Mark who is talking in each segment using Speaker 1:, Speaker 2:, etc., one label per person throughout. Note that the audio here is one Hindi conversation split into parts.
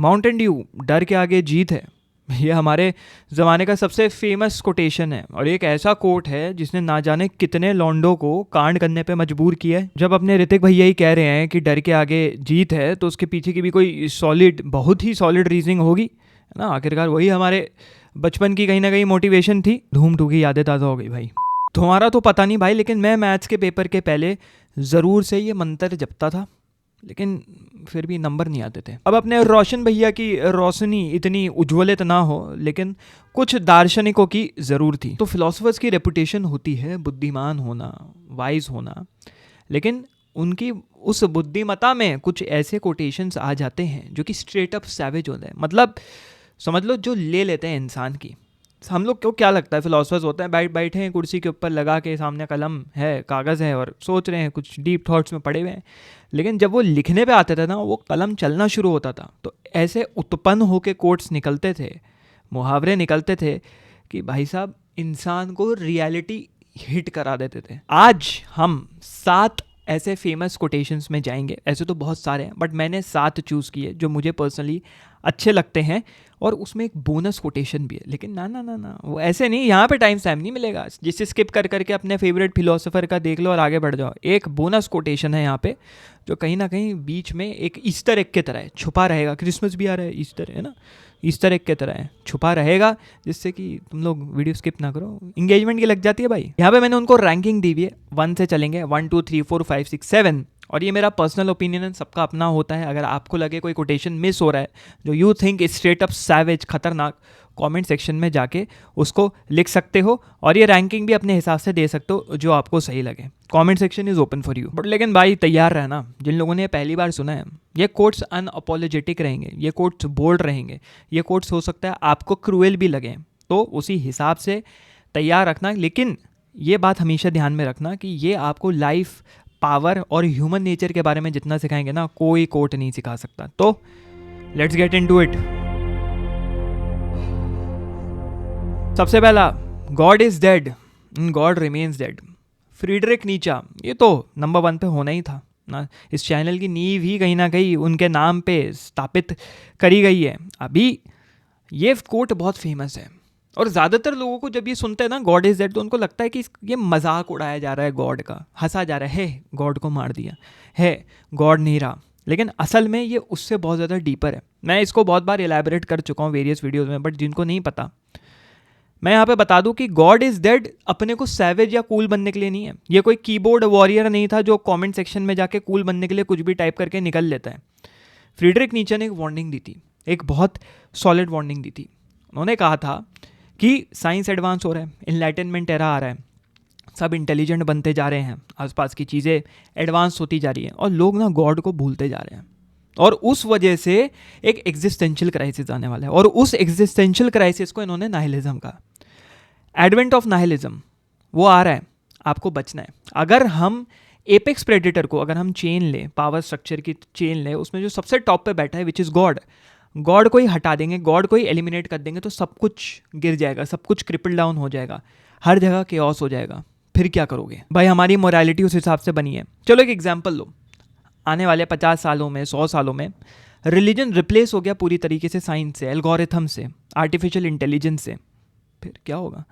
Speaker 1: माउंटेन ड्यू, डर के आगे जीत है। ये हमारे ज़माने का सबसे फेमस कोटेशन है और एक ऐसा कोट है जिसने ना जाने कितने लौंडों को कांड करने पे मजबूर किया है। जब अपने ऋतिक भैया ही कह रहे हैं कि डर के आगे जीत है तो उसके पीछे की भी कोई सॉलिड, बहुत ही सॉलिड रीजनिंग होगी, है ना। आखिरकार वही हमारे बचपन की कहीं ना कहीं मोटिवेशन थी। धूम 2 की यादें ताज़ा हो गई भाई। तुम्हारा तो पता नहीं भाई, लेकिन मैं मैथ्स के पेपर के पहले ज़रूर से ये मंत्र जपता था, लेकिन फिर भी नंबर नहीं आते थे। अब अपने रोशन भैया की रोशनी इतनी उज्ज्वलित ना हो, लेकिन कुछ दार्शनिकों की ज़रूर थी। तो फिलोसफर्स की रेपुटेशन होती है बुद्धिमान होना, वाइज होना, लेकिन उनकी उस बुद्धिमता में कुछ ऐसे कोटेशंस आ जाते हैं जो कि स्ट्रेट अप सैवेज होते हैं। मतलब समझ लो जो ले लेते हैं इंसान की। हम लोग को क्या लगता है, फिलोसफर्स होते हैं बैठे हैं कुर्सी के ऊपर लगा के, सामने कलम है, कागज़ है और सोच रहे हैं, कुछ डीप थॉट्स में पड़े हुए हैं। लेकिन जब वो लिखने पे आते थे ना, वो कलम चलना शुरू होता था तो ऐसे उत्पन्न होके कोट्स निकलते थे, मुहावरे निकलते थे कि भाई साहब इंसान को रियलिटी हिट करा देते थे। आज हम 7 ऐसे फेमस कोटेशंस में जाएंगे। ऐसे तो बहुत सारे हैं बट मैंने 7 चूज़ किए जो मुझे पर्सनली अच्छे लगते हैं, और उसमें एक बोनस कोटेशन भी है। लेकिन ना ना ना ना, वो ऐसे नहीं, यहाँ पे टाइम स्टैम्प नहीं मिलेगा। जिसे स्किप कर करके अपने फेवरेट फिलोसोफर का देख लो और आगे बढ़ जाओ। एक बोनस कोटेशन है यहाँ पे जो कहीं ना कहीं बीच में एक ईस्टर एग की तरह है, छुपा रहेगा। क्रिसमस भी आ रहा है, ईस्टर है ना, ईस्टर एग की तरह है, छुपा रहेगा, जिससे कि तुम लोग वीडियो स्किप ना करो। इंगेजमेंट की लग जाती है भाई। यहाँ पे मैंने उनको रैंकिंग दी हुई है, 1 से चलेंगे, 1 2 3 4 5 6 7। और ये मेरा पर्सनल ओपिनियन है, सबका अपना होता है। अगर आपको लगे कोई कोटेशन मिस हो रहा है जो you think is straight up savage, खतरनाक, कमेंट सेक्शन में जाके उसको लिख सकते हो और ये रैंकिंग भी अपने हिसाब से दे सकते हो जो आपको सही लगे। Comment section is open for you. But लेकिन भाई तैयार रहना, जिन लोगों ने पहली बार सुना है, ये कोट्स अनअपोलोजेटिक रहेंगे, ये कोट्स बोल्ड रहेंगे, ये कोट्स हो सकता है आपको क्रूएल भी लगे, तो उसी हिसाब से तैयार रखना। लेकिन ये बात हमेशा ध्यान में रखना कि ये आपको लाइफ, पावर और ह्यूमन नेचर के बारे में जितना सिखाएंगे ना, कोई कोट नहीं सिखा सकता। तो लेट्स गेट इनटू इट। सबसे पहला, God is dead, God remains dead, Friedrich नीचा। ये तो नंबर 1 पे होना ही था ना। इस चैनल की नींव ही कहीं ना कहीं उनके नाम पे स्थापित करी गई है। अभी ये कोट बहुत फेमस है और ज़्यादातर लोगों को जब ये सुनते हैं ना गॉड इज़ डेड, तो उनको लगता है कि ये मजाक उड़ाया जा रहा है गॉड का, हंसा जा रहा है गॉड को मार दिया है, गॉड नहीं रहा। लेकिन असल में ये उससे बहुत ज़्यादा डीपर है। मैं इसको बहुत बार एलैबोरेट कर चुका हूँ वेरियस वीडियोज़ में, बट जिनको नहीं पता मैं यहाँ पे बता दूँ कि गॉड इज़ डेड अपने को सैवेज या कूल बनने के लिए नहीं है। ये कोई कीबोर्ड वॉरियर नहीं था जो कमेंट सेक्शन में जाके कूल बनने के लिए कुछ भी टाइप करके निकल लेता है। फ्रीडरिक नीचे ने एक वार्निंग दी थी, एक बहुत सॉलिड वार्निंग दी थी। उन्होंने कहा था कि साइंस एडवांस हो रहा है, इनलाइटनमेंट एरा आ रहा है, सब इंटेलिजेंट बनते जा रहे हैं, आसपास की चीज़ें एडवांस होती जा रही हैं और लोग ना गॉड को भूलते जा रहे हैं, और उस वजह से एक एग्जिस्टेंशियल क्राइसिस आने वाला है। और उस एग्जिस्टेंशियल क्राइसिस को इन्होंने नाहिलिज्म कहा, एडवेंट ऑफ नाहिलिज्म। वो आ रहा है, आपको बचना है। अगर हम एपेक्स प्रेडेटर को अगर हम चेन लें, पावर स्ट्रक्चर की चेन लें, उसमें जो सबसे टॉप पे बैठा है विच इज़ गॉड, गॉड को ही हटा देंगे, गॉड को ही एलिमिनेट कर देंगे, तो सब कुछ गिर जाएगा, सब कुछ क्रिपल डाउन हो जाएगा, हर जगह केओस हो जाएगा। फिर क्या करोगे भाई? हमारी मोरालिटी उस हिसाब से बनी है। चलो एक एग्जांपल लो, आने वाले 50 सालों में, 100 सालों में रिलीजन रिप्लेस हो गया पूरी तरीके से साइंस से, एल्गोरिथम से, आर्टिफिशियल इंटेलिजेंस से। फिर क्या होगा?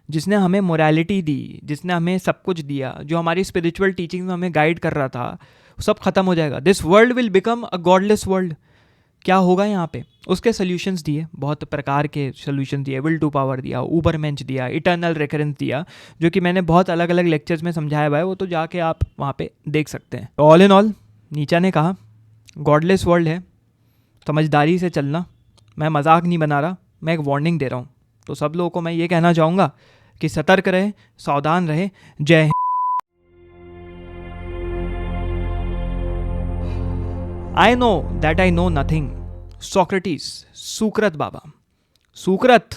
Speaker 1: जिसने हमें मोरालिटी दी, जिसने हमें सब कुछ दिया, जो हमारी स्पिरिचुअल टीचिंग में हमें गाइड कर रहा था, सब खत्म हो जाएगा। This world will become a godless world. क्या होगा यहाँ पे? उसके सोल्यूशंस दिए, बहुत प्रकार के सोल्यूशन दिए, विल टू पावर दिया, ऊबरमेंच दिया, इटर्नल रेकरेंस दिया, जो कि मैंने बहुत अलग अलग लेक्चर्स में समझाया हुआ है, वो तो जाके आप वहाँ पे देख सकते हैं। ऑल इन ऑल नीचा ने कहा गॉडलेस वर्ल्ड है, समझदारी से चलना। मैं मजाक नहीं बना रहा, मैं एक वार्निंग दे रहा हूँ। तो सब लोगों को मैं ये कहना चाहूँगा कि सतर्क रहे, सावधान रहे। जय Hind. I know that I know nothing. Socrates, सुकृत बाबा, सुकृत,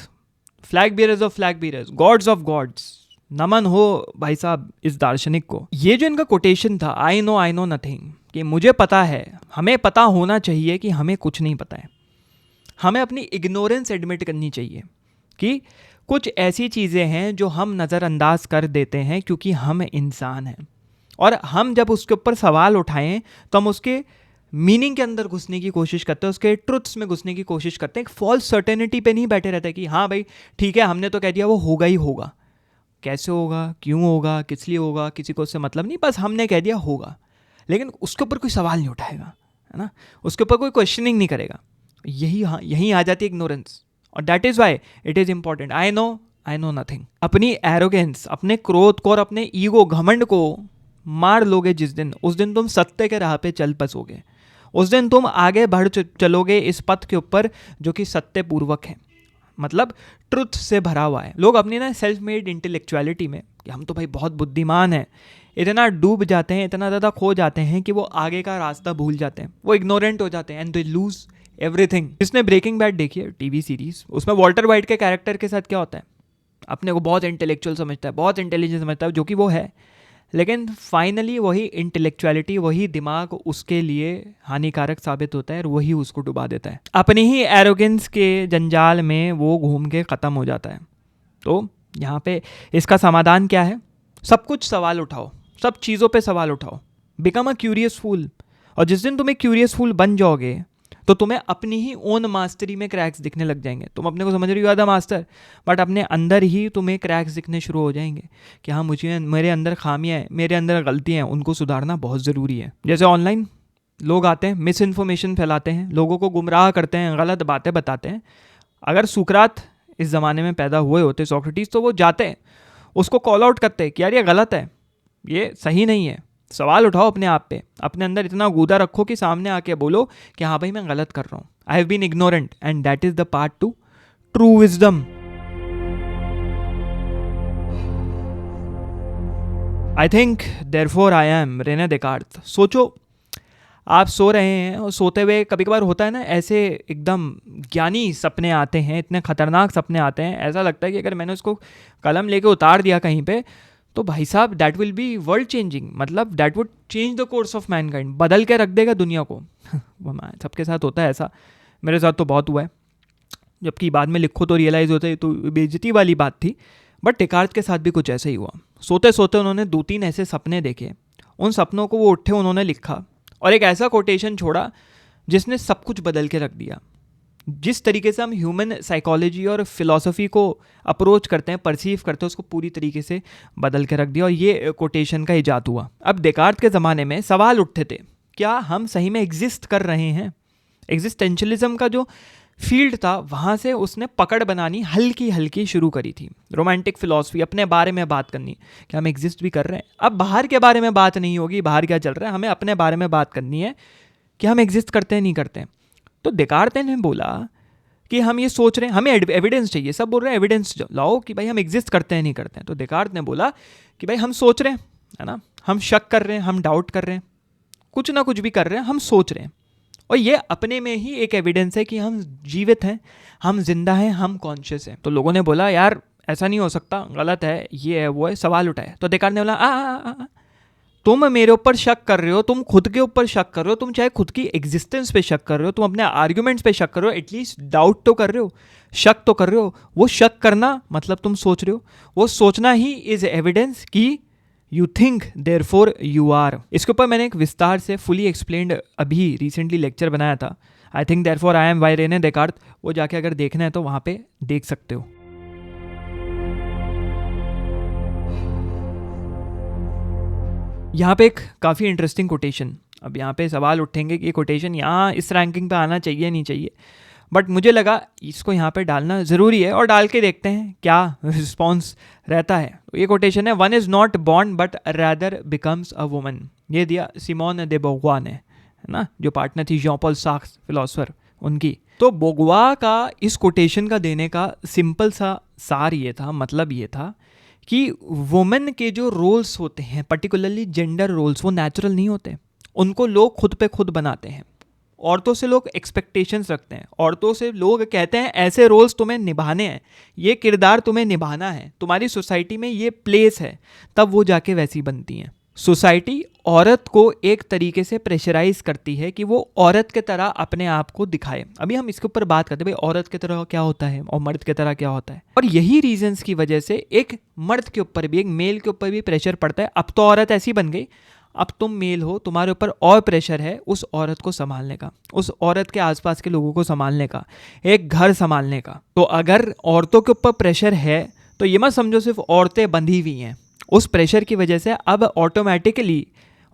Speaker 1: flag bearers of flag bearers, gods of gods, नमन हो भाई साहब इस दार्शनिक को। ये जो इनका कोटेशन था, I know nothing, कि मुझे पता है, हमें पता होना चाहिए कि हमें कुछ नहीं पता है। हमें अपनी इग्नोरेंस एडमिट करनी चाहिए कि कुछ ऐसी चीज़ें हैं जो हम नज़रअंदाज कर देते हैं क्योंकि हम इंसान हैं, और हम जब उसके ऊपर सवाल उठाएं तो हम उसके मीनिंग के अंदर घुसने की कोशिश करते हैं, उसके ट्रुथ्स में घुसने की कोशिश करते हैं, एक फॉल्स सर्टेनिटी पे नहीं बैठे रहते कि हाँ भाई ठीक है हमने तो कह दिया वो होगा ही होगा, कैसे होगा, क्यों होगा, किस लिए होगा, किसी को उससे मतलब नहीं, बस हमने कह दिया होगा, लेकिन उसके ऊपर कोई सवाल नहीं उठाएगा, है ना, उसके ऊपर कोई क्वेश्चनिंग नहीं करेगा। यही हाँ यहीं आ जाती है इग्नोरेंस, और that is why it is important. I know nothing. अपनी एरोगेंस, अपने क्रोध को और अपने ईगो घमंड को मार लोगे जिस दिन, उस दिन तुम सत्य के राह पे चल बसोगे, उस दिन तुम आगे बढ़ चलोगे इस पथ के ऊपर जो कि सत्य पूर्वक है, मतलब ट्रुथ से भरा हुआ है। लोग अपनी ना सेल्फ मेड इंटेलेक्चुअलिटी में कि हम तो भाई बहुत बुद्धिमान हैं, इतना डूब जाते हैं, इतना ज़्यादा खो जाते हैं कि वो आगे का रास्ता भूल जाते हैं, वो इग्नोरेंट हो जाते हैं एंड दे लूज एवरीथिंग। जिसने ब्रेकिंग बैड देखी है टीवी सीरीज, उसमें वॉल्टर वाइट के कैरेक्टर के साथ क्या होता है, अपने को बहुत इंटेलेक्चुअल समझता है, बहुत इंटेलिजेंट समझता है, जो कि वो है, लेकिन फाइनली वही इंटेलेक्चुअलिटी, वही दिमाग उसके लिए हानिकारक साबित होता है और वही उसको डुबा देता है। अपनी ही एरोगेंस के जंजाल में वो घूम के ख़त्म हो जाता है। तो यहाँ पे इसका समाधान क्या है? सब कुछ सवाल उठाओ, सब चीज़ों पे सवाल उठाओ, बिकम अ क्यूरियस फूल। और जिस दिन तुम एक क्यूरियस फूल बन जाओगे तो तुम्हें अपनी ही ओन मास्टरी में क्रैक्स दिखने लग जाएंगे। तुम अपने को समझ रही हो द मास्टर, बट अपने अंदर ही तुम्हें क्रैक्स दिखने शुरू हो जाएंगे कि हाँ मुझे मेरे अंदर खामियाँ हैं, मेरे अंदर गलतियाँ हैं, उनको सुधारना बहुत ज़रूरी है। जैसे ऑनलाइन लोग आते हैं, मिस इन्फॉर्मेशन फैलाते हैं, लोगों को गुमराह करते हैं, गलत बातें बताते हैं। अगर सुकरात इस ज़माने में पैदा हुए होते, सोक्रेटिस, तो वो जाते हैं उसको कॉल आउट करते हैं कि यार ये गलत है, ये सही नहीं है। सवाल उठाओ अपने आप पे, अपने अंदर इतना गूदा रखो कि सामने आके बोलो कि हाँ भाई मैं गलत कर रहा हूँ, I have been ignorant and that is the part to true wisdom. I think therefore I am Rene Descartes. सोचो आप सो रहे हैं और सोते हुए कभी कभार होता है ना ऐसे एकदम ज्ञानी सपने आते हैं, इतने खतरनाक सपने आते हैं, ऐसा लगता है कि अगर मैंने उसको कलम लेके उतार दिया कहीं पे तो भाई साहब that will be world changing, मतलब that would change the course of mankind, बदल के रख देगा दुनिया को। सबके साथ होता है ऐसा, मेरे साथ तो बहुत हुआ है, जबकि बाद में लिखो तो रियलाइज़ होता है तो बेइज्जती वाली बात थी। बट डेकार्त के साथ भी कुछ ऐसा ही हुआ। सोते सोते उन्होंने 2-3 ऐसे सपने देखे, उन सपनों को वो उठे, उन्होंने लिखा और एक ऐसा कोटेशन छोड़ा जिसने सब कुछ बदल के रख दिया। जिस तरीके से हम ह्यूमन साइकोलॉजी और फिलॉसफी को अप्रोच करते हैं, परसीव करते हैं, उसको पूरी तरीके से बदल के रख दिया और ये कोटेशन का इजाद हुआ। अब डेकार्त के ज़माने में सवाल उठते थे, क्या हम सही में एग्जिस्ट कर रहे हैं? एग्जिस्टेंशलिज्म का जो फील्ड था वहाँ से उसने पकड़ बनानी हल्की हल्की शुरू करी थी। रोमांटिक फिलॉसफी, अपने बारे में बात करनी कि हम एग्जिस्ट भी कर रहे हैं। अब बाहर के बारे में बात नहीं होगी, बाहर क्या चल रहा है, हमें अपने बारे में बात करनी है कि हम एग्जिस्ट करते हैं नहीं करते हैं। तो डेकार्त ने बोला कि हम ये सोच रहे हैं, हमें एविडेंस चाहिए, सब बोल रहे हैं एविडेंस लाओ कि भाई हम एग्जिस्ट करते हैं नहीं करते हैं। तो डेकार्त ने बोला कि भाई हम सोच रहे हैं, है ना, हम शक कर रहे हैं, हम डाउट कर रहे हैं, कुछ ना कुछ भी कर रहे हैं, हम सोच रहे हैं, और ये अपने में ही एक एविडेंस है कि हम जीवित हैं, हम जिंदा हैं, हम कॉन्शियस हैं। तो लोगों ने बोला यार ऐसा नहीं हो सकता, गलत है, ये है वो है, सवाल उठाए। तो डेकार्त ने बोला तुम मेरे ऊपर शक कर रहे हो, तुम खुद के ऊपर शक कर रहे हो, तुम चाहे खुद की एग्जिस्टेंस पे शक कर रहे हो, तुम अपने आर्ग्यूमेंट्स पे शक कर रहे हो, एटलीस्ट डाउट तो कर रहे हो, शक तो कर रहे हो। वो शक करना मतलब तुम सोच रहे हो, वो सोचना ही इज एविडेंस कि you think therefore you are. इसके ऊपर मैंने एक विस्तार से फुली एक्सप्लेन्ड अभी रिसेंटली लेक्चर बनाया था, I think therefore I am by Rene Descartes. वो जाके अगर देखना है तो वहाँ पे देख सकते हो। यहाँ पे एक काफ़ी इंटरेस्टिंग कोटेशन, अब यहाँ पे सवाल उठेंगे कि ये कोटेशन यहाँ इस रैंकिंग पे आना चाहिए नहीं चाहिए, बट मुझे लगा इसको यहाँ पे डालना ज़रूरी है और डाल के देखते हैं क्या रिस्पॉन्स रहता है। तो ये कोटेशन है, one is not born but rather becomes a woman. ये दिया सिमोन दे बोगवा ने, है ना, जो पार्टनर थी जॉन पॉल सार्त्रे फिलोसोफर उनकी। तो बोगवा का इस कोटेशन का देने का सिंपल सा सार ये था, मतलब ये था कि वुमेन के जो रोल्स होते हैं, पर्टिकुलरली जेंडर रोल्स, वो नेचुरल नहीं होते, उनको लोग खुद पे खुद बनाते हैं। औरतों से लोग एक्सपेक्टेशंस रखते हैं, औरतों से लोग कहते हैं ऐसे रोल्स तुम्हें निभाने हैं, ये किरदार तुम्हें निभाना है, तुम्हारी सोसाइटी में ये प्लेस है, तब वो जाके वैसी बनती हैं। सोसाइटी औरत को एक तरीके से प्रेशराइज करती है कि वो औरत के तरह अपने आप को दिखाए। अभी हम इसके ऊपर बात करते हैं भाई औरत की तरह क्या होता है और मर्द की तरह क्या होता है, और यही रीजंस की वजह से एक मर्द के ऊपर भी, एक मेल के ऊपर भी प्रेशर पड़ता है। अब तो औरत ऐसी बन गई, अब तुम मेल हो, तुम्हारे ऊपर और प्रेशर है उस औरत को संभालने का, उस औरत के आसपास के लोगों को संभालने का, एक घर संभालने का। तो अगर औरतों के ऊपर प्रेशर है तो ये मत समझो सिर्फ औरतें बंधी हुई हैं। उस प्रेशर की वजह से अब ऑटोमेटिकली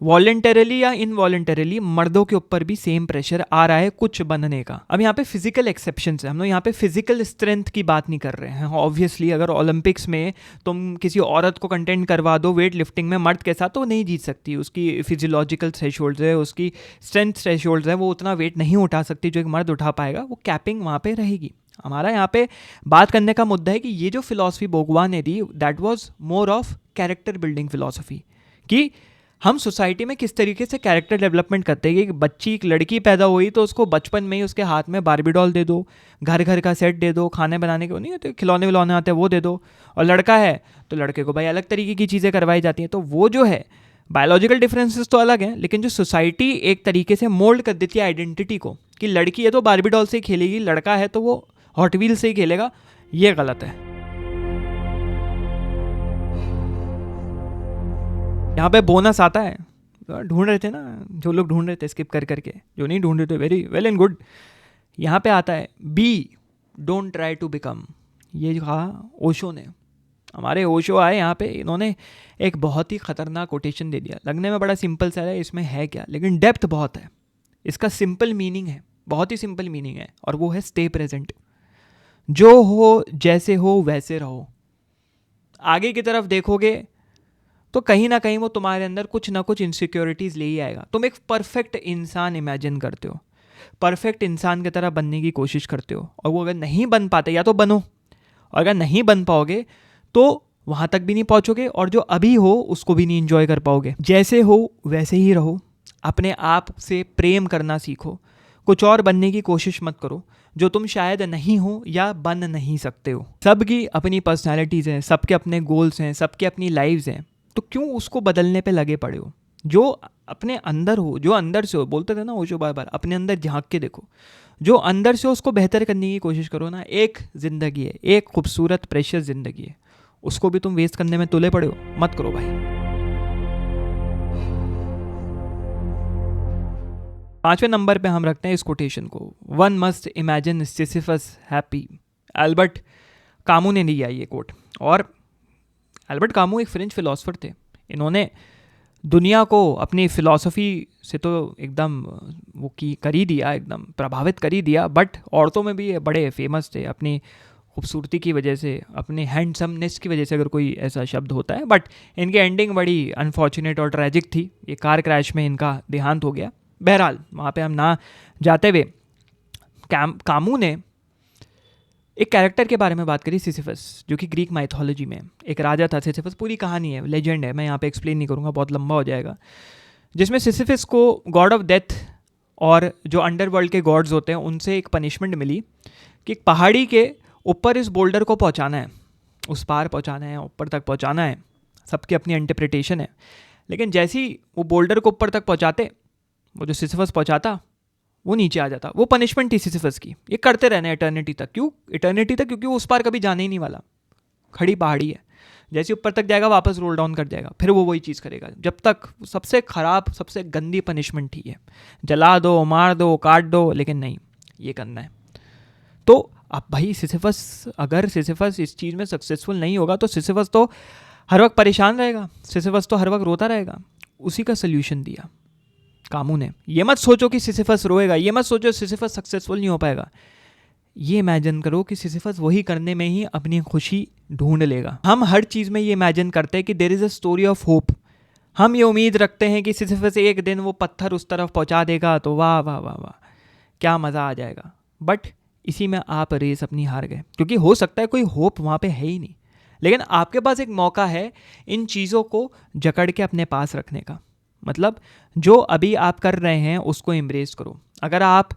Speaker 1: वॉलेंटरली या इनवॉलेंटरली मर्दों के ऊपर भी सेम प्रेशर आ रहा है कुछ बनने का। अब यहाँ पे फिजिकल एक्सेप्शन है, हम लोग यहाँ पे फिजिकल स्ट्रेंथ की बात नहीं कर रहे हैं। ऑब्वियसली अगर ओलंपिक्स में तुम किसी औरत को कंटेंट करवा दो वेट लिफ्टिंग में मर्द के साथ, तो वो नहीं जीत सकती। उसकी फिजियोलॉजिकल थ्रेशोल्ड्स है, उसकी स्ट्रेंथ थ्रेशोल्ड्स है, वो उतना वेट नहीं उठा सकती जो एक मर्द उठा पाएगा। वो कैपिंग वहाँ पे रहेगी। हमारा यहाँ पे बात करने का मुद्दा है कि ये जो फिलॉसफी भगवान ने दी, that was more of character building philosophy, कि हम सोसाइटी में किस तरीके से कैरेक्टर डेवलपमेंट करते हैं। कि बच्ची, एक लड़की पैदा हुई तो उसको बचपन में ही उसके हाथ में बारबी डॉल दे दो, घर घर का सेट दे दो, खाने बनाने के नहीं होते, खिलौने विलौने आते हैं वो दे दो। और लड़का है तो लड़के को भाई अलग तरीके की चीज़ें करवाई जाती हैं। तो वो जो है बायोलॉजिकल डिफरेंसेस तो अलग हैं, लेकिन जो सोसाइटी एक तरीके से मोल्ड कर देती है आइडेंटिटी को, कि लड़की है तो बारबी डॉल से ही खेलेगी, लड़का है तो वो हॉट व्हील से ही खेलेगा, ये गलत है। यहाँ पे बोनस आता है, ढूंढ रहे थे ना जो लोग, ढूंढ रहे थे स्किप कर करके, जो नहीं ढूंढ रहे थे वेरी वेल एंड गुड। यहाँ पे आता है be don't try to become. ये कहा ओशो ने। हमारे ओशो आए यहाँ पे, इन्होंने एक बहुत ही खतरनाक कोटेशन दे दिया। लगने में बड़ा सिंपल सा है, इसमें है क्या, लेकिन डेप्थ बहुत है। इसका सिंपल मीनिंग है, बहुत ही सिंपल मीनिंग है, और वो है स्टे प्रेजेंट। जो हो जैसे हो वैसे रहो। आगे की तरफ देखोगे तो कहीं ना कहीं वो तुम्हारे अंदर कुछ ना कुछ इनसिक्योरिटीज़ ले ही आएगा। तुम एक परफेक्ट इंसान इमेजिन करते हो, परफेक्ट इंसान की तरह बनने की कोशिश करते हो, और वो अगर नहीं बन पाते, या तो बनो, और अगर नहीं बन पाओगे तो वहाँ तक भी नहीं पहुँचोगे, और जो अभी हो उसको भी नहीं इंजॉय कर पाओगे। जैसे हो वैसे ही रहो, अपने आप से प्रेम करना सीखो, कुछ और बनने की कोशिश मत करो जो तुम शायद नहीं हो या बन नहीं सकते हो। सबकी अपनी पर्सनैलिटीज़ हैं, सबके अपने गोल्स हैं, सबके अपनी लाइव्स हैं, तो क्यों उसको बदलने पे लगे पड़े हो। जो अपने अंदर हो, जो अंदर से हो, बोलते थे ना ओशो बार बार, अपने अंदर झांक के देखो, जो अंदर से हो उसको बेहतर करने की कोशिश करो ना। एक ज़िंदगी है, एक खूबसूरत प्रेशियस ज़िंदगी है, उसको भी तुम वेस्ट करने में तुले पड़े हो, मत करो भाई। 5वें नंबर पे हम रखते हैं इस कोटेशन को, one must imagine Sisyphus happy. Albert Camus ने दिया ये कोट। और एल्बर्ट कामू एक फ्रेंच फिलोसफर थे। इन्होंने दुनिया को अपनी फ़िलॉसफ़ी से तो एकदम वो की कर ही दिया, एकदम प्रभावित कर ही दिया, बट औरतों में भी ये बड़े फेमस थे अपनी खूबसूरती की वजह से, अपने हैंडसमनेस की वजह से, अगर कोई ऐसा शब्द होता है। बट इनकी एंडिंग बड़ी अनफॉर्चुनेट और ट्रैजिक थी। ये कार क्रैश में इनका देहांत हो गया। बहरहाल वहाँ पे हम ना जाते हुए कामू ने एक कैरेक्टर के बारे में बात करी, सिसिफस, जो कि ग्रीक माइथोलॉजी में एक राजा था। सिसिफस पूरी कहानी है, लेजेंड है, मैं यहाँ पे एक्सप्लेन नहीं करूँगा, बहुत लंबा हो जाएगा। जिसमें सिसिफस को गॉड ऑफ डेथ और जो अंडरवर्ल्ड के गॉड्स होते हैं उनसे एक पनिशमेंट मिली कि एक पहाड़ी के ऊपर इस बोल्डर को पहुँचाना है, उस पार पहुँचाना है, ऊपर तक पहुँचाना है। सबकी अपनी इंटरप्रिटेशन है, लेकिन जैसे ही वो बोल्डर को ऊपर तक पहुँचाते, वो जो सिसिफस पहुँचाता वो नीचे आ जाता। वो पनिशमेंट थी सिसिफस की। ये करते रहना इटर्निटी तक। क्यों इटर्निटी तक? क्योंकि वो उस पार कभी जाने ही नहीं वाला, खड़ी पहाड़ी है। जैसे ऊपर तक जाएगा वापस रोल डाउन कर जाएगा, फिर वो वही चीज़ करेगा जब तक। सबसे खराब, सबसे गंदी पनिशमेंट ही है, जला दो, मार दो, काट दो, लेकिन नहीं, ये करना है। तो अब भाई सिसिफस, अगर सिसिफस इस चीज़ में सक्सेसफुल नहीं होगा तो सिसिफस तो हर वक्त परेशान रहेगा, सिसिफस तो हर वक्त रोता रहेगा। उसी का सोल्यूशन दिया कामू ने। ये मत सोचो कि सिसिफस रोएगा, ये मत सोचो सिसिफस सक्सेसफुल नहीं हो पाएगा। ये इमेजिन करो कि सिसिफस वही करने में ही अपनी खुशी ढूंढ लेगा। हम हर चीज़ में ये इमेजिन करते हैं कि there is a story of hope. हम ये उम्मीद रखते हैं कि सिसिफस एक दिन वो पत्थर उस तरफ पहुंचा देगा तो वाह वाह वाह वाह क्या मज़ा आ जाएगा। बट इसी में आप रेस अपनी हार गए, क्योंकि हो सकता है कोई होप वहाँ पे है ही नहीं। लेकिन आपके पास एक मौका है इन चीज़ों को जकड़ के अपने पास रखने का। मतलब जो अभी आप कर रहे हैं उसको एम्ब्रेस करो। अगर आप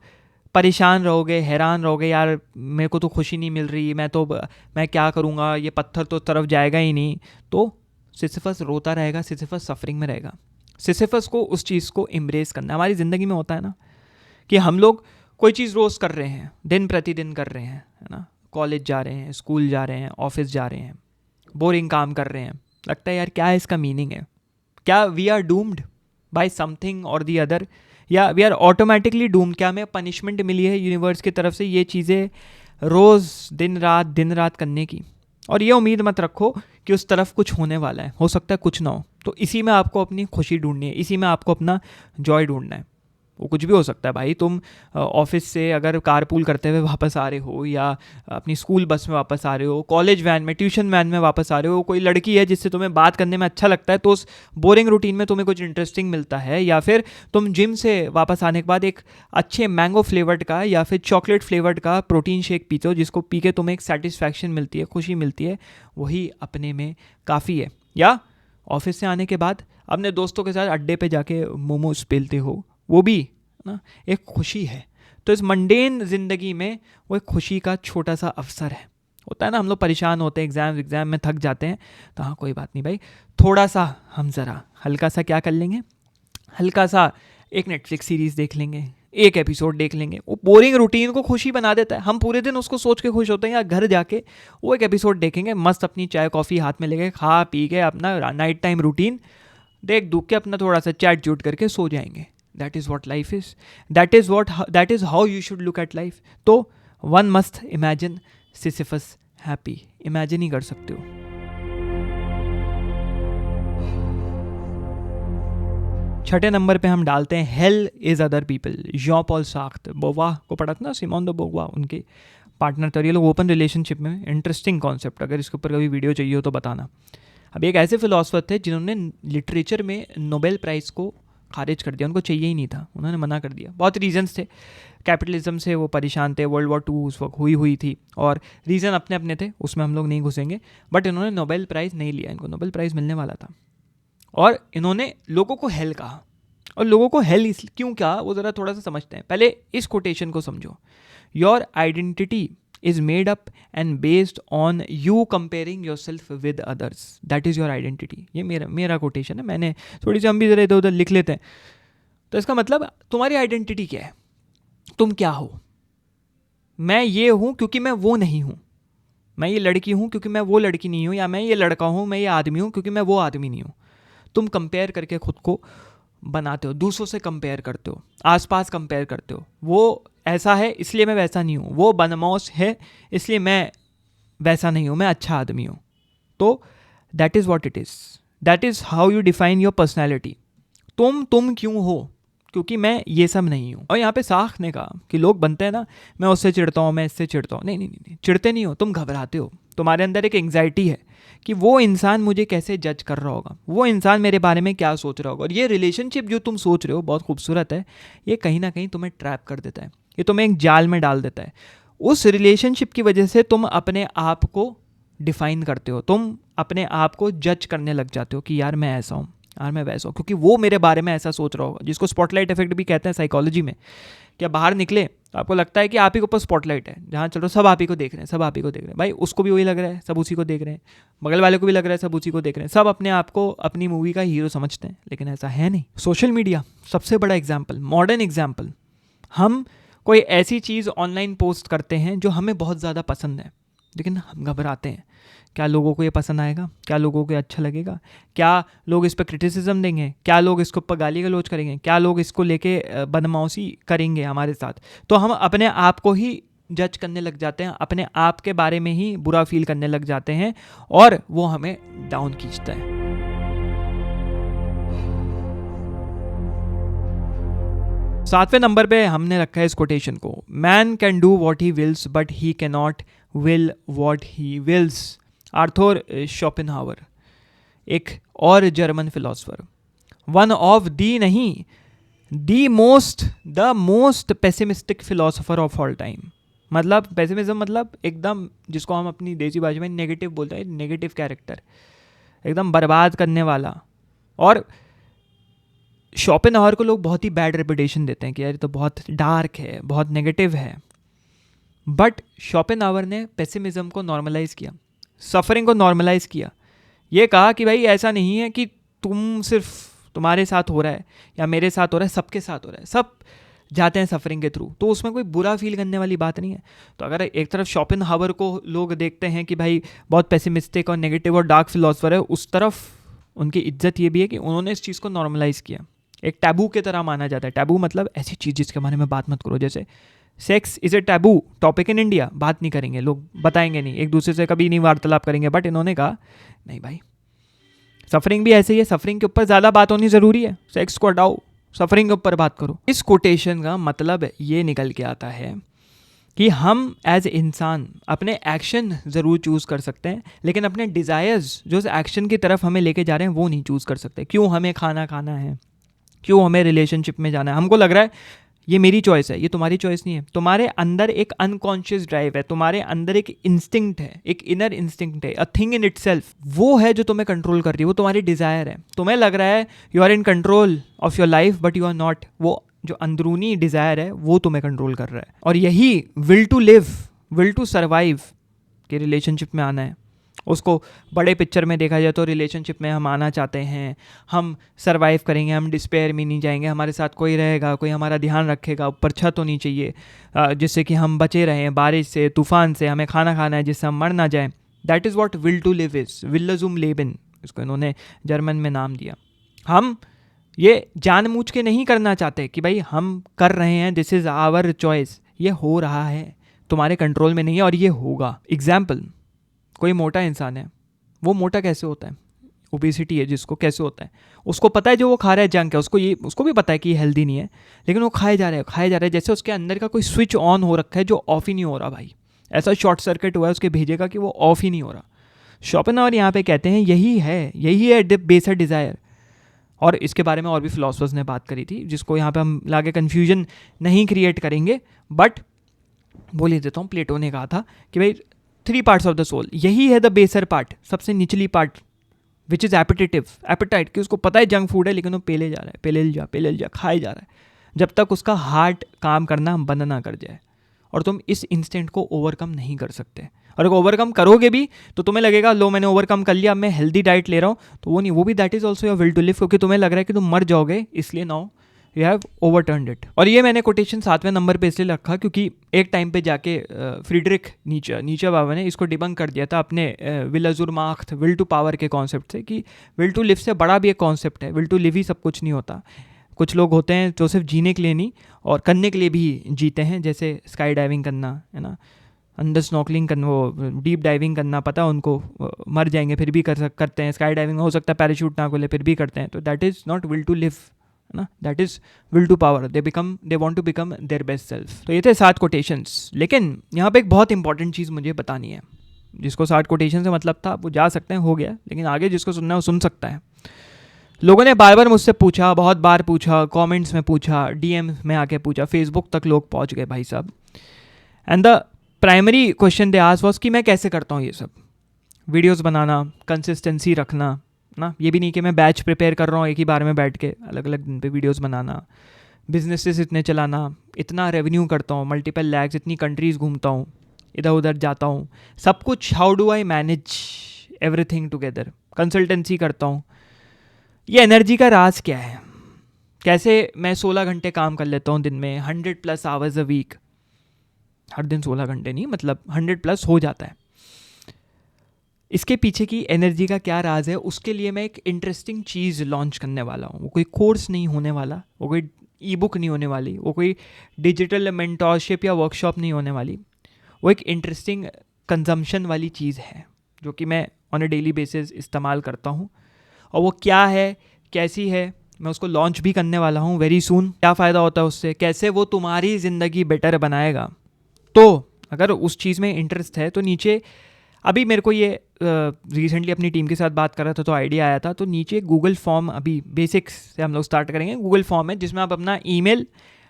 Speaker 1: परेशान रहोगे, हैरान रहोगे, यार मेरे को तो खुशी नहीं मिल रही, मैं क्या करूँगा, ये पत्थर तो तरफ जाएगा ही नहीं, तो सिसिफस रोता रहेगा, सिसिफस सफरिंग में रहेगा। सिसिफस को उस चीज़ को एम्ब्रेस करना। हमारी ज़िंदगी में होता है ना कि हम लोग कोई चीज़ रोज़ कर रहे हैं, दिन प्रतिदिन कर रहे हैं, है ना, कॉलेज जा रहे हैं, स्कूल जा रहे हैं, ऑफिस जा रहे हैं, बोरिंग काम कर रहे हैं, लगता है यार क्या है इसका मीनिंग है, क्या we are doomed, by something और दी अदर, या वी आर ऑटोमेटिकली डूम्ड, क्या हमें पनिशमेंट मिली है यूनिवर्स की तरफ से ये चीज़ें रोज़ दिन रात करने की, और ये उम्मीद मत रखो कि उस तरफ कुछ होने वाला है, हो सकता है कुछ ना हो। तो इसी में आपको अपनी खुशी ढूंढनी है, इसी में आपको अपना जॉय ढूंढना है। वो कुछ भी हो सकता है भाई, तुम ऑफिस से अगर कारपूल करते हुए वापस आ रहे हो, या अपनी स्कूल बस में वापस आ रहे हो, कॉलेज वैन में, ट्यूशन वैन में वापस आ रहे हो, कोई लड़की है जिससे तुम्हें बात करने में अच्छा लगता है तो उस बोरिंग रूटीन में तुम्हें कुछ इंटरेस्टिंग मिलता है, या फिर तुम जिम से वापस आने के बाद एक अच्छे मैंगो फ्लेवर्ड का या फिर चॉकलेट फ्लेवर्ड का प्रोटीन शेक पीते हो, जिसको पी के तुम्हें एक सेटिस्फैक्शन मिलती है, खुशी मिलती है, वही अपने में काफ़ी है। या ऑफिस से आने के बाद अपने दोस्तों के साथ अड्डे पे जाके मोमोज पेलते हो, वो भी ना एक खुशी है। तो इस मंडेन ज़िंदगी में वो एक खुशी का छोटा सा अवसर है। होता है ना, हम लोग परेशान होते हैं, एग्ज़ाम में थक जाते हैं, तो हाँ कोई बात नहीं भाई, थोड़ा सा हम ज़रा हल्का सा क्या कर लेंगे, हल्का सा एक नेटफ्लिक्स सीरीज़ देख लेंगे, एक एपिसोड देख लेंगे, वो बोरिंग रूटीन को खुशी बना देता है। हम पूरे दिन उसको सोच के खुश होते हैं, या घर जाके वो एक एपिसोड देखेंगे, मस्त अपनी चाय कॉफ़ी हाथ में लेके, खा पी के अपना नाइट टाइम रूटीन देख दुख के अपना थोड़ा सा चैट चूट करके सो जाएंगे। That is what life is, that is how you should look at life. तो one must imagine Sisyphus happy, imagine ही कर सकते हो। छठे नंबर पे हम डालते हैं hell is other people. John Paul Sartre, Beauvoir को पढ़ा था ना, सिमोन द बोवा, उनके पार्टनर थे। ये लोग ओपन रिलेशनशिप में, इंटरेस्टिंग कॉन्सेप्ट, अगर इसके ऊपर कभी वीडियो चाहिए हो तो बताना। अब एक ऐसे फिलोसफर थे जिन्होंने लिटरेचर में नोबेल प्राइज़ को खारिज कर दिया, उनको चाहिए ही नहीं था, उन्होंने मना कर दिया। बहुत रीजंस थे, कैपिटलिज्म से वो परेशान थे, वर्ल्ड वॉर 2 उस वक्त हुई थी, और रीज़न अपने अपने थे, उसमें हम लोग नहीं घुसेंगे। बट इन्होंने नोबेल प्राइज़ नहीं लिया, इनको नोबेल प्राइज़ मिलने वाला था, और इन्होंने लोगों को हेल कहा। और लोगों को हेल इसलिए क्यों कहा, वो ज़रा थोड़ा सा समझते हैं। पहले इस कोटेशन को समझो, your identity is made up and based on you comparing yourself with others, that is your identity। ये मेरा कोटेशन है, मैंने थोड़ी सी हम भी जरा इधर उधर लिख लेते हैं। तो इसका मतलब तुम्हारी आइडेंटिटी क्या है, तुम क्या हो। मैं ये हूँ क्योंकि मैं वो नहीं हूँ, मैं ये लड़की हूँ क्योंकि मैं वो लड़की नहीं हूँ, या मैं ये लड़का हूँ, मैं ये आदमी हूँ क्योंकि मैं वो आदमी नहीं हूँ। तुम कंपेयर करके खुद को बनाते हो, दूसरों से कंपेयर करते हो, आसपास कंपेयर करते हो, वो ऐसा है इसलिए मैं वैसा नहीं हूँ, वो बनमौश है इसलिए मैं वैसा नहीं हूँ, मैं अच्छा आदमी हूँ। तो that is what it is, that is how you define your personality. तुम क्यों हो, क्योंकि मैं ये सब नहीं हूँ। और यहाँ पे साख ने कहा कि लोग बनते हैं ना, मैं उससे चिढ़ता हूँ, मैं इससे चिढ़ता हूँ। नहीं, चिढ़ते नहीं हो, तुम घबराते हो, तुम्हारे अंदर एक एंग्जाइटी है कि वो इंसान मुझे कैसे जज कर रहा होगा, वो इंसान मेरे बारे में क्या सोच रहा होगा। और ये रिलेशनशिप जो तुम सोच रहे हो बहुत खूबसूरत है, ये कहीं ना कहीं तुम्हें ट्रैप कर देता है, ये तुम्हें एक जाल में डाल देता है। उस रिलेशनशिप की वजह से तुम अपने आप को डिफाइन करते हो, तुम अपने आप को जज करने लग जाते हो कि यार मैं ऐसा हूँ, यार मैं वैसा हूँ, क्योंकि वो मेरे बारे में ऐसा सोच रहा होगा, जिसको स्पॉटलाइट इफेक्ट भी कहते हैं साइकोलॉजी में। क्या बाहर निकले तो आपको लगता है कि आप ही के ऊपर स्पॉटलाइट है, जहाँ चलो सब आप ही को देख रहे हैं, सब आप ही को देख रहे हैं। भाई उसको भी वही लग रहा है, सब उसी को देख रहे हैं, बगल वाले को भी लग रहा है, सब उसी को देख रहे हैं, सब अपने आप को अपनी मूवी का हीरो समझते हैं, लेकिन ऐसा है नहीं। सोशल मीडिया सबसे बड़ा एग्जाम्पल, मॉडर्न एग्जाम्पल। हम कोई ऐसी चीज़ ऑनलाइन पोस्ट करते हैं जो हमें बहुत ज़्यादा पसंद है, लेकिन हम घबराते हैं, क्या लोगों को ये पसंद आएगा, क्या लोगों को अच्छा लगेगा, क्या लोग इस पर क्रिटिसिज्म देंगे, क्या लोग इसको ऊपर गाली गलौज करेंगे, क्या लोग इसको लेके बदमाशी करेंगे हमारे साथ। तो हम अपने आप को ही जज करने लग जाते हैं, अपने आप के बारे में ही बुरा फील करने लग जाते हैं, और वो हमें डाउन खींचता है। सातवें नंबर पे हमने रखा है इस कोटेशन को, man can do what he wills but he can not will what he wills. Arthur Schopenhauer, एक और German philosopher, one of the नहीं the most pessimistic philosopher of all time. मतलब पेसिमिज्म मतलब एकदम, जिसको हम अपनी देसी भाषा में नेगेटिव बोलते हैं, नेगेटिव कैरेक्टर, एकदम बर्बाद करने वाला। और शोपेनहावर को लोग बहुत ही बैड रेपुटेशन देते हैं कि यार ये तो बहुत डार्क है, बहुत नेगेटिव है। बट शोपेनहावर ने पेसिमिज्म को नॉर्मलाइज किया, सफरिंग को नॉर्मलाइज किया। ये कहा कि भाई ऐसा नहीं है कि तुम सिर्फ तुम्हारे साथ हो रहा है या मेरे साथ हो रहा है, सबके साथ हो रहा है, सब जाते हैं सफरिंग के थ्रू, तो उसमें कोई बुरा फील करने वाली बात नहीं है। तो अगर एक तरफ शोपेनहावर को लोग देखते हैं कि भाई बहुत पेसिमिस्टिक और नेगेटिव और डार्क फिलोसफर है, उस तरफ उनकी इज्जत ये भी है कि उन्होंने इस चीज़ को नॉर्मलाइज किया एक टैबू की तरह माना जाता है। टैबू मतलब ऐसी चीज़ जिसके बारे में बात मत करो, जैसे sex is a taboo topic in India, बात नहीं करेंगे, लोग बताएंगे नहीं, एक दूसरे से कभी नहीं वार्तालाप करेंगे। बट इन्होंने कहा नहीं भाई, सफरिंग भी ऐसे ही है, सफरिंग के ऊपर ज़्यादा बात होनी ज़रूरी है, सेक्स को हटाओ, सफरिंग के ऊपर बात करो। इस कोटेशन का मतलब ये निकल के आता है कि हम एज इंसान अपने एक्शन ज़रूर चूज़ कर सकते हैं, लेकिन अपने डिज़ायर्स जो उस एक्शन की तरफ हमें लेके जा रहे हैं वो नहीं चूज़ कर सकते। क्यों हमें खाना खाना है, क्यों हमें रिलेशनशिप में जाना है, हमको लग रहा है ये मेरी चॉइस है, ये तुम्हारी चॉइस नहीं है। तुम्हारे अंदर एक अनकॉन्शियस ड्राइव है, तुम्हारे अंदर एक इंस्टिंक्ट है, एक इनर इंस्टिंक्ट है, अ थिंग इन इटसेल्फ, वो है जो तुम्हें कंट्रोल कर रही है, वो तुम्हारी डिज़ायर है। तुम्हें लग रहा है you are in control of your life, but you are not. वो जो अंदरूनी डिज़ायर है वो तुम्हें कंट्रोल कर रहा है। और यही will to live, will to survive के रिलेशनशिप में आना है। उसको बड़े पिक्चर में देखा जाए तो रिलेशनशिप में हम आना चाहते हैं, हम सर्वाइव करेंगे, हम डिस्पेयर में नहीं जाएंगे, हमारे साथ कोई रहेगा, कोई हमारा ध्यान रखेगा, ऊपर छत होनी चाहिए जिससे कि हम बचे रहें बारिश से, तूफान से, हमें खाना खाना है जिससे हम मर ना जाएं। That is what will to live is, विल्लजुम लेबिन, इसको इन्होंने जर्मन में नाम दिया। हम ये जानबूझ के नहीं करना चाहते कि भाई हम कर रहे हैं, दिस इज़ आवर चॉइस, ये हो रहा है, तुम्हारे कंट्रोल में नहीं है और ये होगा। एग्जाम्पल, कोई मोटा इंसान है, वो मोटा कैसे होता है, ओबेसिटी है जिसको, कैसे होता है, उसको पता है जो वो खा रहा है जंक है, उसको भी पता है कि ये हेल्दी नहीं है, लेकिन वो खाए जा रहा है, जैसे उसके अंदर का कोई स्विच ऑन हो रखा है जो ऑफ ही नहीं हो रहा भाई, ऐसा शॉर्ट सर्किट हुआ है उसके भेजे का कि वो ऑफ ही नहीं हो रहा। शोपेनहावर यहाँ पे कहते हैं यही है बेसर डिज़ायर। और इसके बारे में और भी फिलोसफर्स ने बात करी थी, जिसको यहाँ पे हम लाके कन्फ्यूजन नहीं क्रिएट करेंगे, बट बोल ही देता हूँ। प्लेटो ने कहा था कि भाई 3 पार्ट्स ऑफ द सोल, यही है द बेसर पार्ट, सबसे निचली पार्ट, विच इज़ एपिटेटिव, एपिटाइट, कि उसको पता है जंक फूड है लेकिन वो पेले जा रहा है, पेले जा खाए जा रहा है, जब तक उसका हार्ट काम करना बंद ना कर जाए। और तुम इस इंस्टेंट को ओवरकम नहीं कर सकते, और अगर ओवरकम करोगे भी तो तुम्हें लगेगा लो मैंने ओवरकम कर लिया, अब मैं हेल्दी डाइट ले रहा हूँ, तो वो नहीं, वो भी that is also your will to live, क्योंकि तुम्हें लग रहा है कि तुम मर जाओगे, इसलिए नाउ यू हैव ओवरटर्न्ड इट। और ये मैंने कोटेशन 7वें नंबर पे इसलिए रखा क्योंकि एक टाइम पे जाके फ्रीडरिक नीचे बाबा ने इसको डिबंक कर दिया था अपने विल माख्त, विल टू पावर के कॉन्सेप्ट से, कि विल टू लिव से बड़ा भी एक कॉन्सेप्ट है, विल टू लिव ही सब कुछ नहीं होता। कुछ लोग होते हैं जो सिर्फ जीने के लिए नहीं और करने के लिए भी जीते हैं, जैसे स्काई डाइविंग करना है ना, अंडर स्नॉकलिंग करना, वो डीप डाइविंग करना, पता है उनको मर जाएंगे फिर भी करते हैं। स्काई डाइविंग में हो सकता है पैराशूट ना खोले फिर भी करते हैं, तो that is not will to live ना, that is will to power, they want to become their best self. तो ये थे 7 कोटेशंस। लेकिन यहाँ पे एक बहुत इंपॉर्टेंट चीज़ मुझे बतानी है, जिसको 7 कोटेशन से मतलब था वो जा सकते हैं, हो गया, लेकिन आगे जिसको सुनना है वो सुन सकता है। लोगों ने बार बार मुझसे पूछा, बहुत बार पूछा, कमेंट्स में पूछा, डीएम में आके पूछा, फेसबुक तक लोग पहुंच गए भाई साहब। And the primary question they asked was कि मैं कैसे करता हूँ ये सब, वीडियोस बनाना, कंसिस्टेंसी रखना ना, ये भी नहीं कि मैं बैच प्रिपेयर कर रहा हूँ एक ही बार में बैठ के, अलग अलग दिन पे वीडियोस बनाना, बिजनेसेस इतने चलाना, इतना रेवेन्यू करता हूँ, मल्टीपल लैक्स, इतनी कंट्रीज़ घूमता हूँ, इधर उधर जाता हूँ, सब कुछ, how do I manage everything together, consultancy करता हूँ, ये एनर्जी का राज क्या है, कैसे मैं 16 घंटे काम कर लेता हूँ दिन में, 100+ आवर्स अ वीक, हर दिन 16 घंटे नहीं, मतलब 100+ हो जाता है। इसके पीछे की एनर्जी का क्या राज है, उसके लिए मैं एक इंटरेस्टिंग चीज़ लॉन्च करने वाला हूँ। वो कोई कोर्स नहीं होने वाला, वो कोई ई बुक नहीं होने वाली, वो कोई डिजिटल मेंटोरशिप या वर्कशॉप नहीं होने वाली, वो एक इंटरेस्टिंग कंजम्पशन वाली चीज़ है जो कि मैं ऑन अ डेली बेसिस इस्तेमाल करता हूँ। और वो क्या है, कैसी है, मैं उसको लॉन्च भी करने वाला हूँ वेरी सून। क्या फ़ायदा होता है उससे, कैसे वो तुम्हारी ज़िंदगी बेटर बनाएगा। तो अगर उस चीज़ में इंटरेस्ट है तो नीचे, अभी मेरे को ये रिसेंटली अपनी टीम के साथ बात कर रहा था तो आइडिया आया था, तो नीचे गूगल फॉर्म, अभी बेसिक्स से हम लोग स्टार्ट करेंगे, गूगल फॉर्म है जिसमें आप अपना ईमेल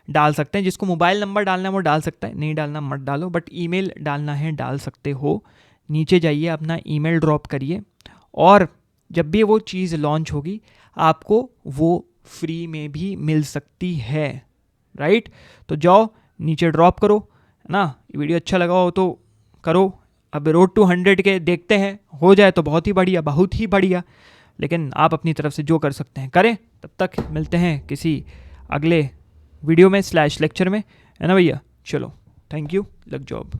Speaker 1: डाल सकते हैं, जिसको मोबाइल नंबर डालना है वो डाल सकता है, नहीं डालना मत डालो, बट ईमेल डालना है डाल सकते हो। नीचे जाइए, अपना ईमेल ड्रॉप करिए, और जब भी वो चीज़ लॉन्च होगी आपको वो फ्री में भी मिल सकती है, राइट। तो जाओ नीचे ड्रॉप करो ना, वीडियो अच्छा लगा हो तो करो। अब रोड टू 100 के देखते हैं, हो जाए तो बहुत ही बढ़िया, बहुत ही बढ़िया, लेकिन आप अपनी तरफ से जो कर सकते हैं करें। तब तक मिलते हैं किसी अगले वीडियो में / लेक्चर में, है ना भैया। चलो, थैंक यू, लग जॉब।